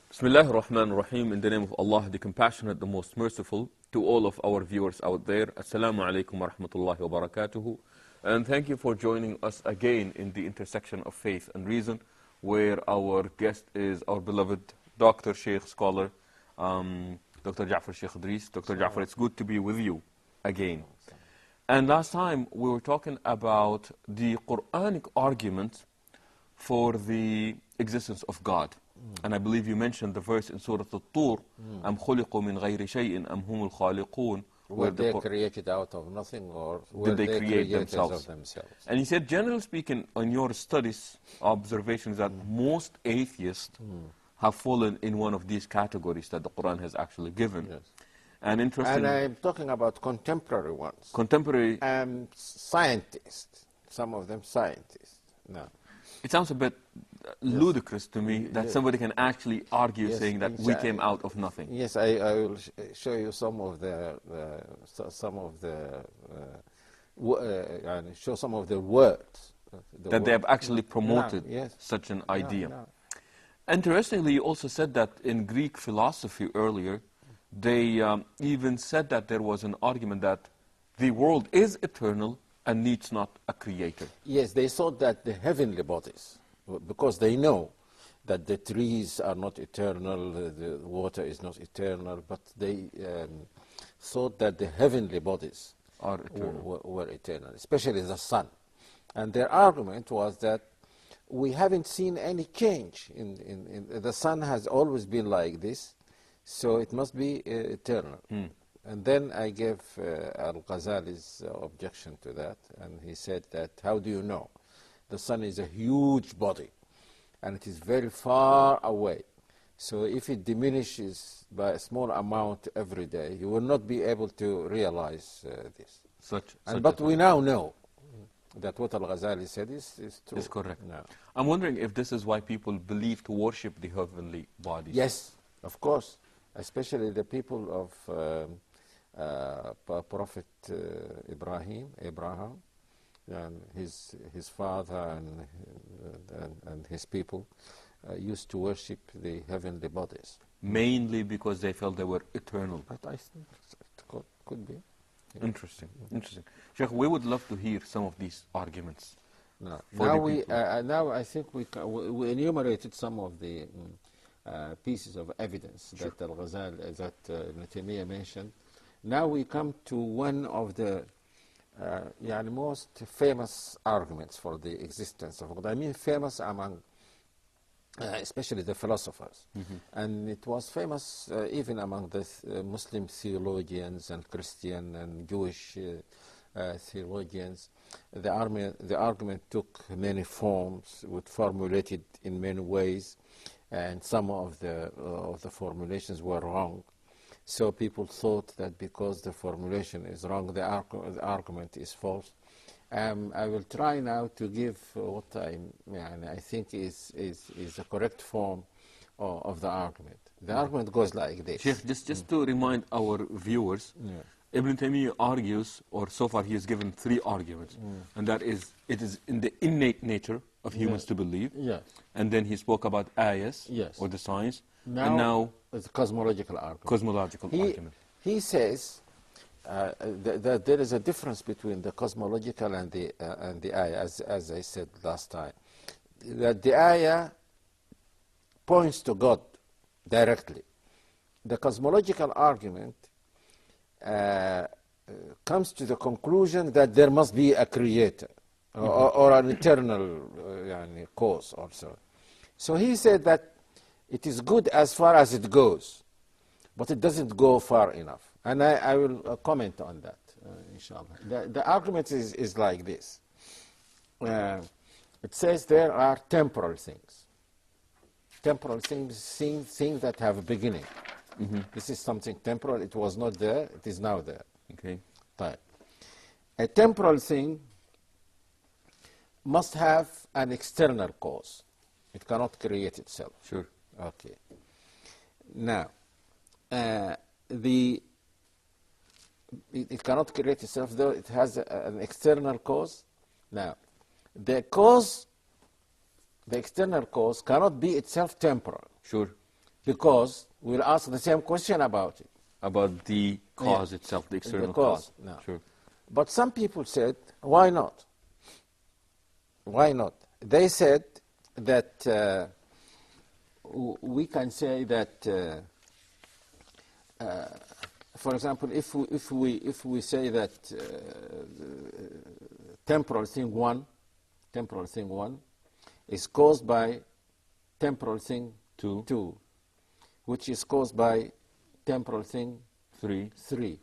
Bismillah ar-Rahman ar-Rahim. In the name of Allah, the Compassionate, the Most Merciful. To all of our viewers out there, Assalamu alaikum wa rahmatullahi wa barakatuhu. And thank you for joining us again in the intersection of faith and reason, where our guest is our beloved Dr. Sheikh, scholar, Dr. Jafar Sheikh Idris. Dr. Jafar, it's good to be with you again. And last time we were talking about the Quranic argument for the existence of God. And I believe you mentioned the verse in Surah Al-Tur, أَمْ خُلِقُوا مِنْ غَيْرِ شَيْءٍ أَمْ هُمُ الْخَالِقُونَ. Were they created out of nothing, or were did they create themselves? And he said, generally speaking, in your studies, observations, that most atheists have fallen in one of these categories that the Quran has actually given. Yes. And interesting. And I'm talking about contemporary ones. Contemporary. Scientists. Some of them scientists. No. It sounds a bit ludicrous to me that somebody can actually argue saying that we came out of nothing. Yes, I will show you some of the show some of the words that they have actually promoted such an idea. Interestingly, you also said that in Greek philosophy earlier, they even said that there was an argument that the world is eternal and needs not a creator. Yes, they thought that the heavenly bodies, because they know that the trees are not eternal, the water is not eternal, but they thought that the heavenly bodies were eternal, especially the sun. And their argument was that we haven't seen any change. In the sun has always been like this, so it must be eternal. And then I gave Al-Ghazali's objection to that, and he said that, how do you know? The sun is a huge body, and it is very far away. So if it diminishes by a small amount every day, you will not be able to realize this. But we now know that what Al-Ghazali said is true. Is correct. No. I'm wondering if this is why people believe to worship the heavenly bodies. Yes, of course, especially the people of Prophet Abraham, and his father and his people used to worship the heavenly bodies. Mainly because they felt they were eternal. But I think it could be. Yeah. Interesting. Sheikh, we would love to hear some of these arguments. Now I think we enumerated some of the pieces of evidence that Al-Ghazali, that Ibn Taymiyyah mentioned. Now we come to one of the most famous arguments for the existence of God. I mean famous among especially the philosophers. And it was famous even among the Muslim theologians and Christian and Jewish theologians. The argument took many forms, was formulated in many ways, and some of the formulations were wrong. So people thought that because the formulation is wrong, the argument is false. I will try now to give what I think is the correct form of the argument. The argument goes like this. Sheikh, just to remind our viewers, Ibn Taymiyyah argues, or so far he has given three arguments, and that is, it is in the innate nature of humans to believe. Yes. And then he spoke about ayahs, or the signs. Now it's a cosmological argument. He says that there is a difference between the cosmological and the ayah, as I said last time. That the ayah points to God directly. The cosmological argument comes to the conclusion that there must be a creator or an eternal cause also. So he said that it is good as far as it goes, but it doesn't go far enough. And I will comment on that, inshallah. The argument is like this. It says there are temporal things. Temporal things that have a beginning. This is something temporal. It was not there. It is now there. Okay. Right. A temporal thing must have an external cause. It cannot create itself. Sure. Okay. Now, it cannot create itself, though it has an external cause. Now, the external cause cannot be itself temporal. Sure. because we'll ask the same question about it. About the cause itself, the external The cause. cause. No. Sure. But some people said, why not? Why not? They said that we can say that, for example, if we say that temporal thing one is caused by temporal thing two, which is caused by temporal thing three,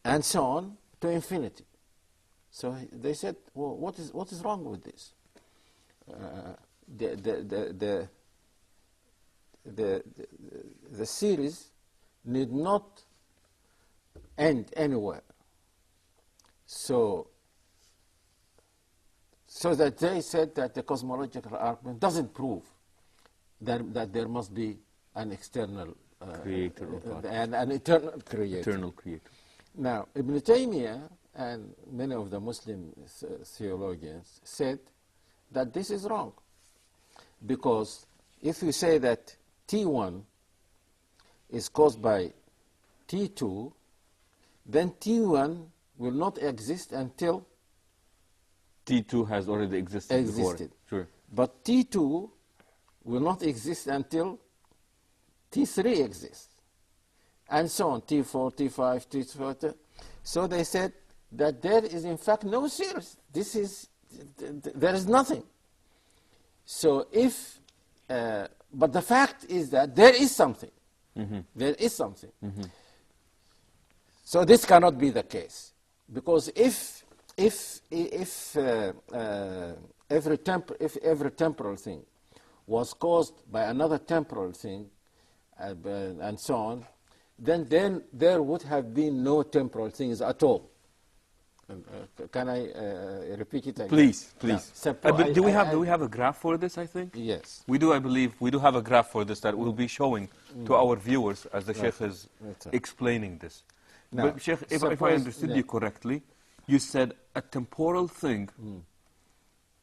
and so on to infinity. So they said, well, what is wrong with this? The series need not end anywhere. So that they said that the cosmological argument doesn't prove that there must be an external Creator and an eternal creator. Eternal creator. Now, Ibn Taymiyyah and many of the Muslim theologians said that this is wrong, because if you say that T1 is caused by T2, then T1 will not exist until T2 has already existed before. Sure. But T2 will not exist until T3 exists, and so on, T4, T5, T4. So they said that there is in fact no series. There is nothing. So but the fact is that there is something. Mm-hmm. There is something. Mm-hmm. So this cannot be the case, because if every temporal thing was caused by another temporal thing, and so on, then there would have been no temporal things at all. Can I repeat it again? Please. Do we have a graph for this, I think? Yes. We do, I believe. We do have a graph for this that we'll be showing to our viewers as the Sheikh is explaining this. Now, but Sheikh, if I understood you correctly, you said a temporal thing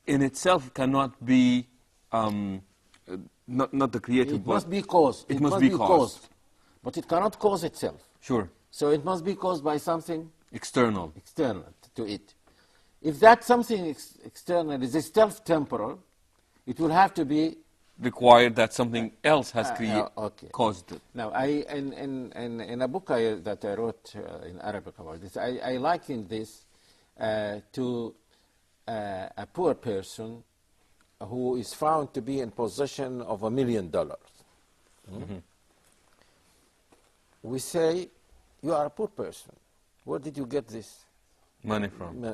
in itself cannot be not the creator. It must be caused. It must be caused. But it cannot cause itself. Sure. So it must be caused by something external to it. If that something external is self-temporal, it will have to be required that something else has caused it. Now, in a book that I wrote in Arabic about this, I likened this to a poor person who is found to be in possession of $1 million. Mm-hmm. We say, you are a poor person. Where did you get this money from?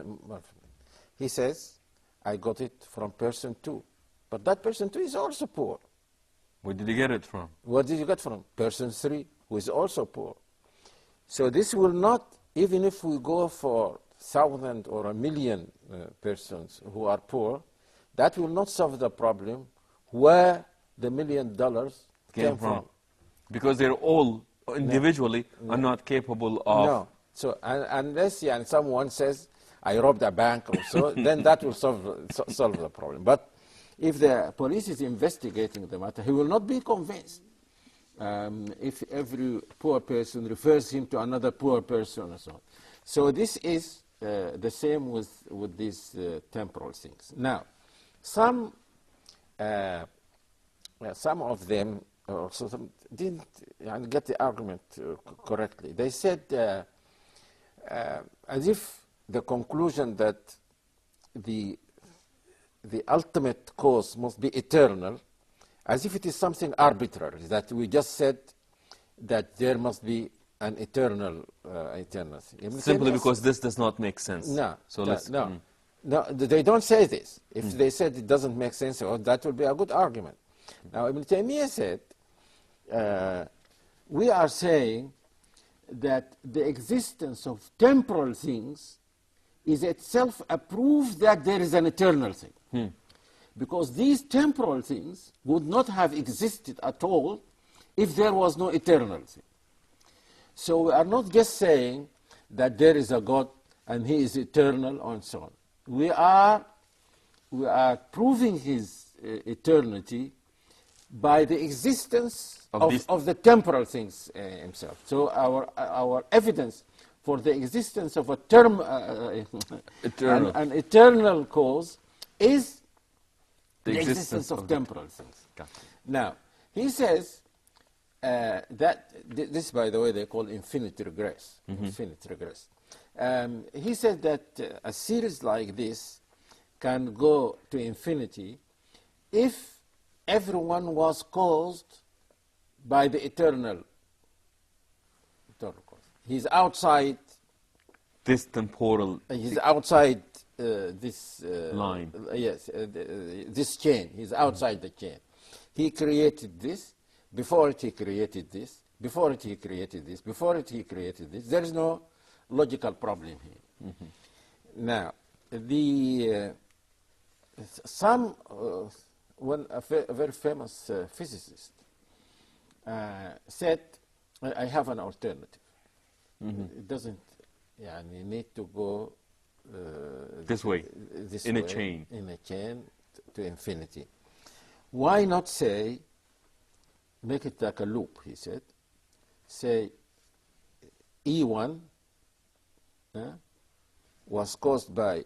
He says, I got it from person 2. But that person 2 is also poor. Where did you get it from? Where did you get it from? Person 3, who is also poor. So this will not, even if we go for 1,000 or 1,000,000 persons who are poor, that will not solve the problem where the $1 million came from. Because they're all individually are not capable of... No. So unless someone says, I robbed a bank or so, then that will solve the problem. But if the police is investigating the matter, he will not be convinced if every poor person refers him to another poor person and so on. So this is the same with these temporal things. Now, some of them also didn't get the argument correctly. They said, as if the conclusion that the ultimate cause must be eternal, as if it is something arbitrary, that we just said that there must be an eternal thing. Simply because this does not make sense. No, so no, they don't say this. If they said it doesn't make sense, that would be a good argument. Now, Ibn Taymiyyah said, we are saying that the existence of temporal things is itself a proof that there is an eternal thing. Because these temporal things would not have existed at all if there was no eternal thing. So we are not just saying that there is a God and he is eternal and so on. We are proving his eternity by the existence Of of the temporal things himself. So our evidence for the existence of a Eternal. an eternal cause is The the existence existence of of the temporal things. Gotcha. Now, he says that, this, by the way, they call infinite regress. Infinite regress. He said that a series like this can go to infinity if everyone was caused by the eternal cause. He's outside. This temporal He's outside this line. Yes, this chain. He's outside the chain. He created this. Before it, he created this. Before it, he created this. Before it, he created this. There is no logical problem here. Now, one a very famous physicist said, "I have an alternative. It doesn't need to go this way, this in way, a chain. in a chain to infinity. Why not say, make it like a loop," he said. Say E1 was caused by,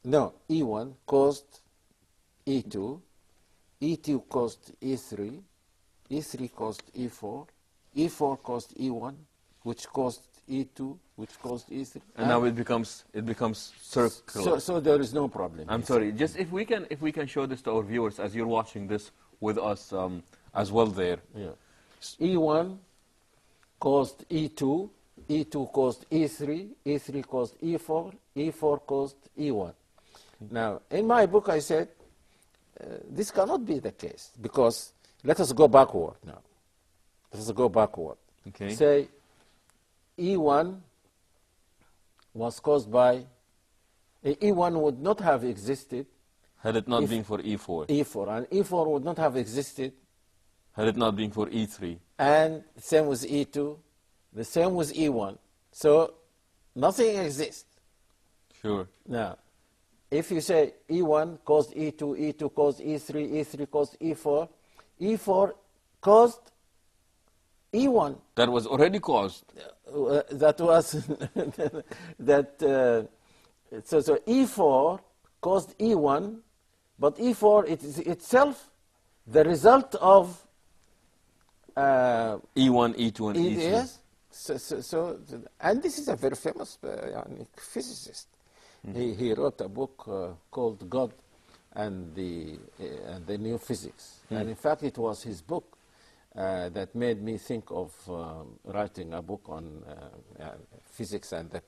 no, E1 caused E2, E2 caused E3, E3 caused E4, E4 caused E1, which caused E2, which caused E3. And now it becomes circular. So there is no problem. I'm sorry. Just if we can show this to our viewers as you're watching this with us as well there. Yeah. E1 caused E2, E2 caused E3, E3 caused E4, E4 caused E1. Now, in my book, I said this cannot be the case, because let us go backward now. Let us go backward. Okay. Say E1 was caused by, E1 would not have existed Had it not been for E4. E4, and E4 would not have existed, Had it not been for E3. and same with E2, the same with E1. So nothing exists. Sure. Now, if you say E1 caused E2, E2 caused E3, E3 caused E4, E4 caused E1. That was already caused. That was so E4 caused E1, but E4 it is itself the result of E1, E2, and E3. Yes. And this is a very famous physicist. He wrote a book called God and the New Physics. And in fact, it was his book that made me think of writing a book on physics and the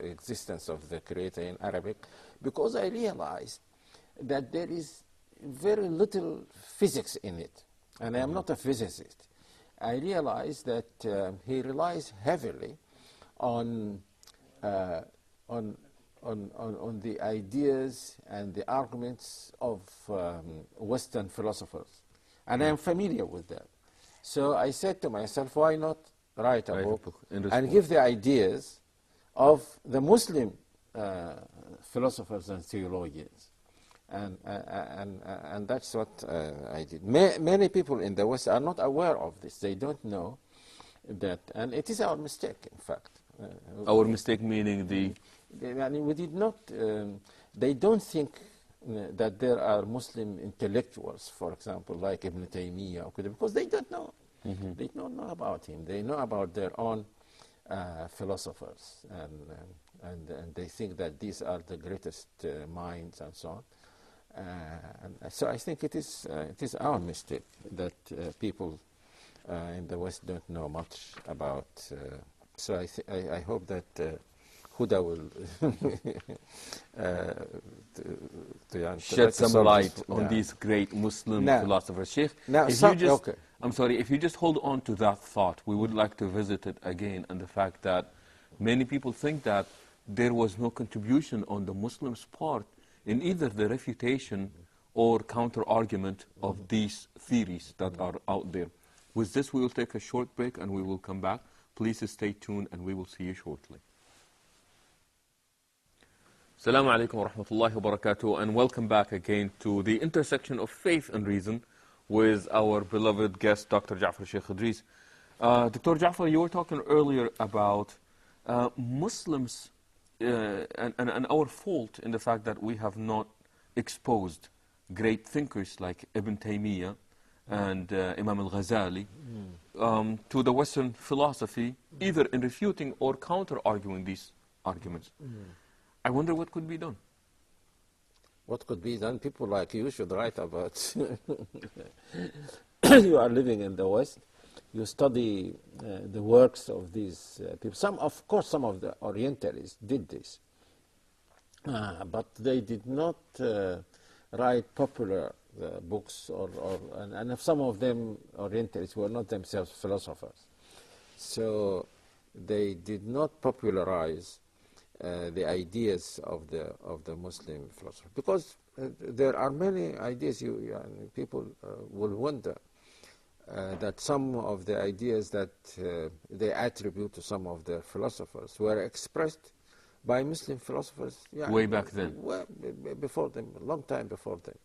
existence of the Creator in Arabic, because I realized that there is very little physics in it. And I am not a physicist. I realized that he relies heavily on the ideas and the arguments of Western philosophers. And I am familiar with them. So I said to myself, why not write a book and give the ideas of the Muslim philosophers and theologians? And that's what I did. Many people in the West are not aware of this. They don't know that, and it is our mistake, in fact. Our mistake meaning we did not. They don't think that there are Muslim intellectuals, for example, like Ibn Taymiyyah, because they don't know. They don't know about him. They know about their own philosophers, and they think that these are the greatest minds and so on. And so I think it is our mistake that people in the West don't know much about. So I hope that Huda will to shed some light on these great Muslim philosophers. Sheikh, if you just hold on to that thought, we would like to visit it again, and the fact that many people think that there was no contribution on the Muslims' part in either the refutation or counter-argument of these theories that are out there. With this, we will take a short break and we will come back. Please stay tuned and we will see you shortly. Assalamu alaikum wa rahmatullahi wa barakatuh, and welcome back again to the intersection of faith and reason, with our beloved guest, Dr. Jafar Sheikh Idris. Dr. Jafar, you were talking earlier about Muslims and our fault in the fact that we have not exposed great thinkers like Ibn Taymiyyah and Imam al-Ghazali to the Western philosophy, either in refuting or counter-arguing these arguments. I wonder what could be done. What could be done? People like you should write about. You are living in the West. You study the works of these people. Of course, some of the Orientalists did this, but they did not write popular books, and some of them Orientalists were not themselves philosophers, so they did not popularize the ideas of the Muslim philosophy, because there are many ideas. People will wonder that some of the ideas that they attribute to some of their philosophers were expressed by Muslim philosophers way back then. Well, before them, a long time before them.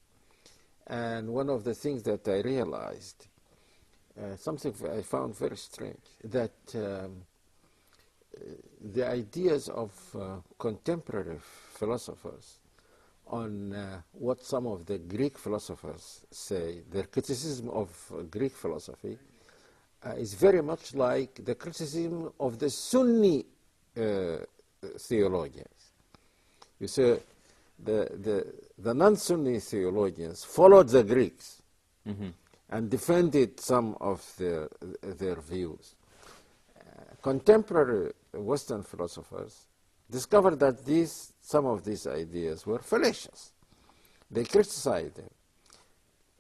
And one of the things that I realized, something I found very strange, that the ideas of contemporary philosophers on what some of the Greek philosophers say, their criticism of Greek philosophy, is very much like the criticism of the Sunni theologians. You see, the non-Sunni theologians followed the Greeks and defended some of their views. Contemporary Western philosophers discovered that some of these ideas were fallacious. They criticized them.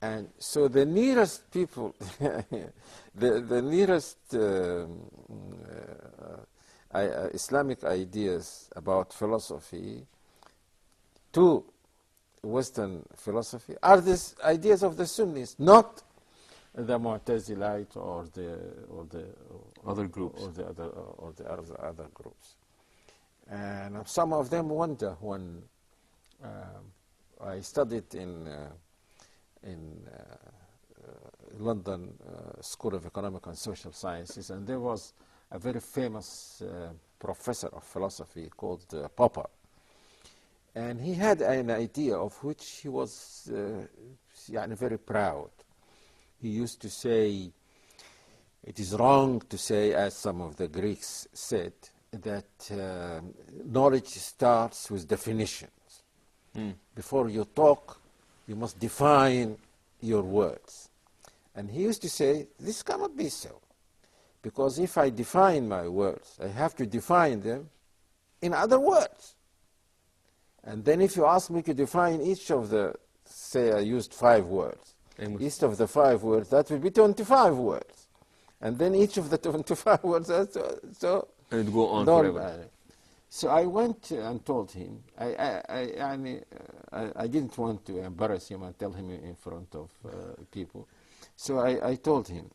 And so the nearest people, the nearest Islamic ideas about philosophy to Western philosophy are these ideas of the Sunnis, not the Mu'tazilite or the other groups, or the other groups. And some of them wonder when I studied in London School of Economic and Social Sciences, and there was a very famous professor of philosophy called Popper. And he had an idea of which he was very proud. He used to say, it is wrong to say, as some of the Greeks said, that knowledge starts with definitions. Before you talk, you must define your words. And he used to say, this cannot be so. Because if I define my words, I have to define them in other words. And then if you ask me to define each of the, say I used 5 words, each of the 5 words, that will be 25 words. And then each of the 25 words, so and go on forever. So I went and told him, I didn't want to embarrass him and tell him in front of people. So I told him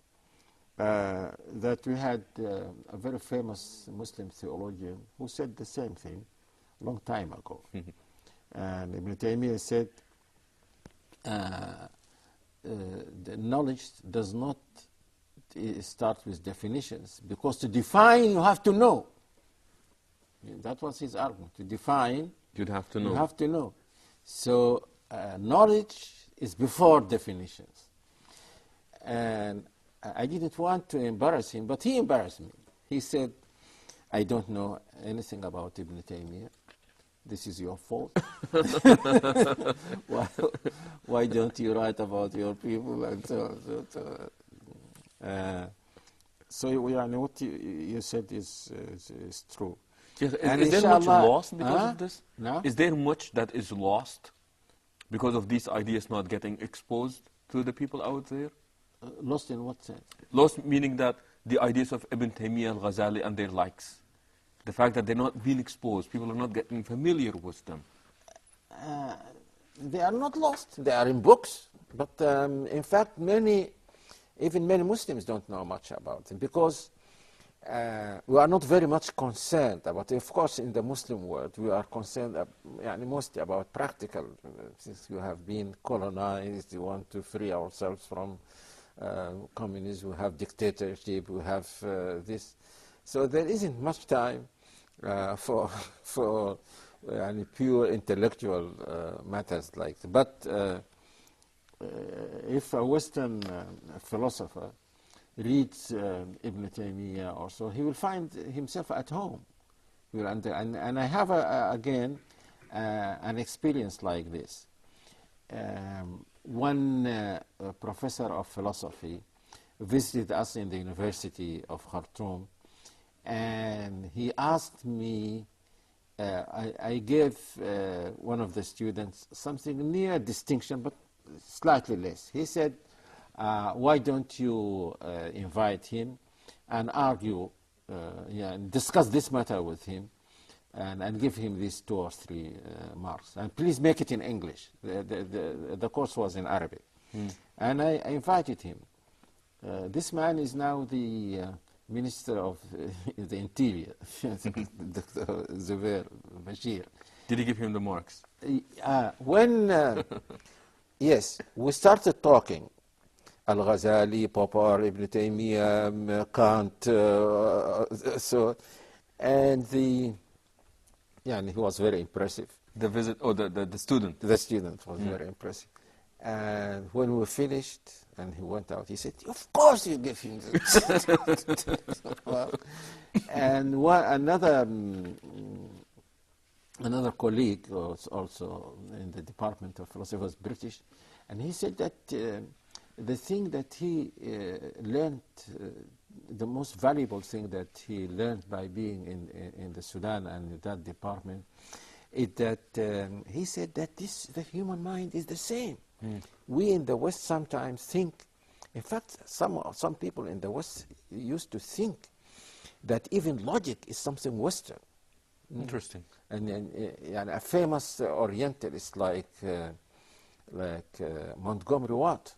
that we had a very famous Muslim theologian who said the same thing a long time ago. And Ibn Taymiyyah said, the knowledge does not start with definitions, because to define you have to know. That was his argument. To define, you'd have to know. You have to know. So knowledge is before definitions. And I didn't want to embarrass him, but he embarrassed me. He said, I don't know anything about Ibn Taymiyyah. This is your fault. Why don't you write about your people and so on. So what you said is true. Is there much lost because of this? No? Is there much that is lost because of these ideas not getting exposed to the people out there? Lost in what sense? Lost meaning that the ideas of Ibn Taymiyyah, al-Ghazali and their likes, the fact that they're not being exposed, people are not getting familiar with them. They are not lost. They are in books. But in fact, even many Muslims don't know much about them, because we are not very much concerned about, of course, in the Muslim world, we are concerned mostly about practical, since you have been colonized, you want to free ourselves from communism, we have dictatorship, we have this. So there isn't much time for pure intellectual matters like that. But if a Western philosopher reads Ibn Taymiyyah or so, he will find himself at home. And I have, again, an experience like this. One professor of philosophy visited us in the University of Khartoum, and he asked me, I gave one of the students something near distinction, but slightly less. He said, why don't you invite him and argue, and discuss this matter with him, and give him these 2 or 3 marks. And please make it in English. The course was in Arabic. And I invited him. This man is now the Minister of the Interior, Dr. Zubair Bashir. Did you give him the marks? Yes, we started talking. Al-Ghazali, Popper, Ibn Taymiyyah, Kant, and he was very impressive. The student? The student was very impressive. And when we finished, and he went out, he said, of course you give him this. Well, and another colleague was also in the Department of Philosophy, was British, and he said that the thing that he learned, the most valuable thing that he learned by being in the Sudan and in that department, is that he said that the human mind is the same. We in the West sometimes think, in fact, some people in the West used to think that even logic is something Western. Interesting. And a famous Orientalist like Montgomery Watt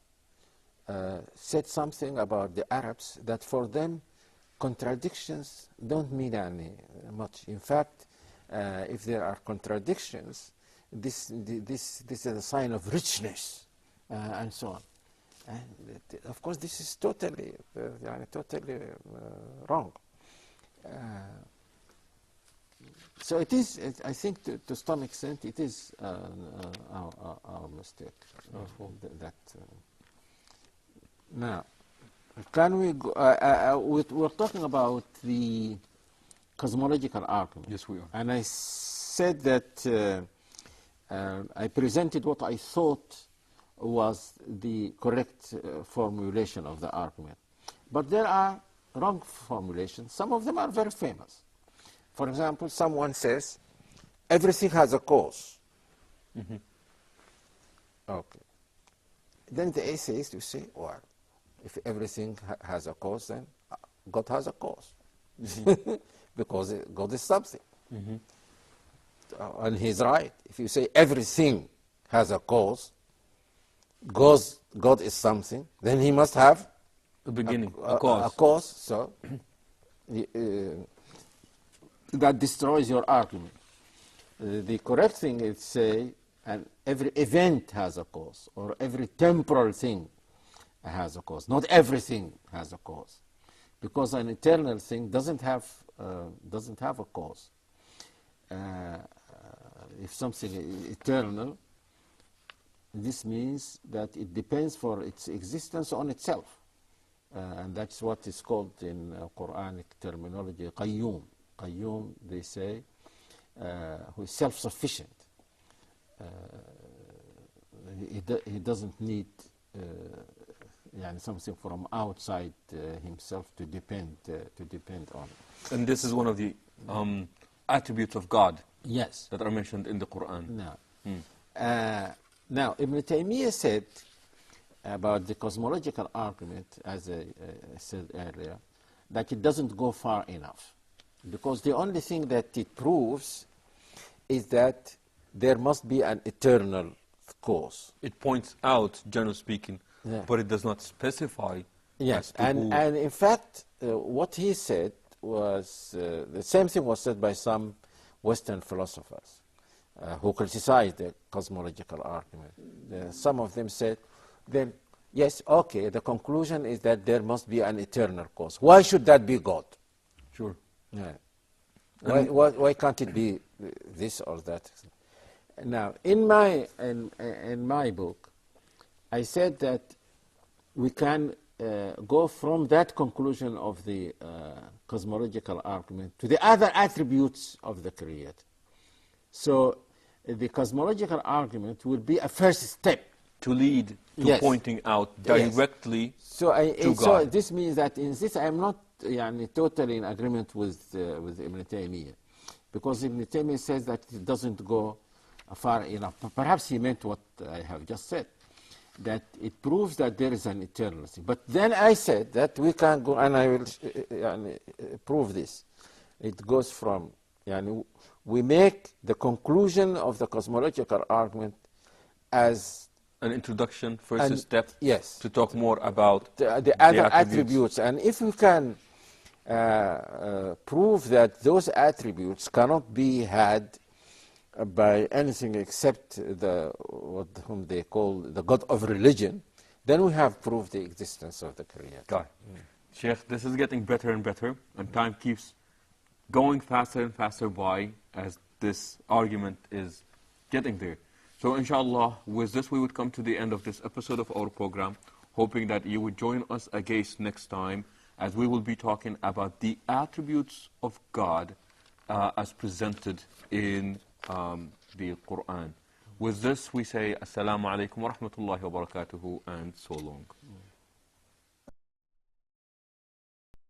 said something about the Arabs, that for them contradictions don't mean any much. In fact, if there are contradictions, this is a sign of richness, and so on. And of course, this is totally wrong. So it is, I think, to some extent, it is our mistake. Now, can we go, we're talking about the cosmological argument. Yes, we are. And I said that I presented what I thought was the correct formulation of the argument. But there are wrong formulations. Some of them are very famous. For example, someone says, everything has a cause. Okay. Then the atheist will say, well, if everything has a cause, then God has a cause. Because God is something. And he's right. If you say everything has a cause, God is something, then he must have a beginning, a cause. A cause. So that destroys your argument. The correct thing is to say, and every event has a cause, or every temporal thing has a cause. Not everything has a cause, because an eternal thing doesn't have a cause. If something is eternal, this means that it depends for its existence on itself, and that's what is called in Quranic terminology qayyum. Qayyum, they say, who is self-sufficient. He doesn't need something from outside himself to depend on. And this is one of the attributes of God. Yes. That are mentioned in the Quran. Now, Ibn Taymiyyah said about the cosmological argument, as I said earlier, that it doesn't go far enough. Because the only thing that it proves is that there must be an eternal cause. It points out, generally speaking, but it does not specify. Yes, and in fact, what he said, the same thing was said by some Western philosophers who criticized the cosmological argument. Some of them said, then, yes, okay, the conclusion is that there must be an eternal cause. Why should that be God? Sure. Yeah. Why can't it be this or that? Now, in my book, I said that we can go from that conclusion of the cosmological argument to the other attributes of the Creator. So the cosmological argument will be a first step to lead to yes. pointing out directly to God. So this means that in this I am not totally in agreement with Ibn Taymiyyah, because Ibn Taymiyyah says that it doesn't go far enough. Perhaps he meant what I have just said, that it proves that there is an eternality. But then I said that we can go, and I will prove this. It goes from, we make the conclusion of the cosmological argument as an introduction, first step, yes, to talk more about the other attributes. And if we can prove that those attributes cannot be had by anything except whom they call the God of religion, then we have proved the existence of the Creator. God. Sheikh, this is getting better and better, and time keeps going faster and faster by as this argument is getting there. So inshallah, with this we would come to the end of this episode of our program, hoping that you would join us again next time, as we will be talking about the attributes of God as presented in the Quran. With this we say Assalamu alaikum wa rahmatullahi wa barakatuhu, and so long.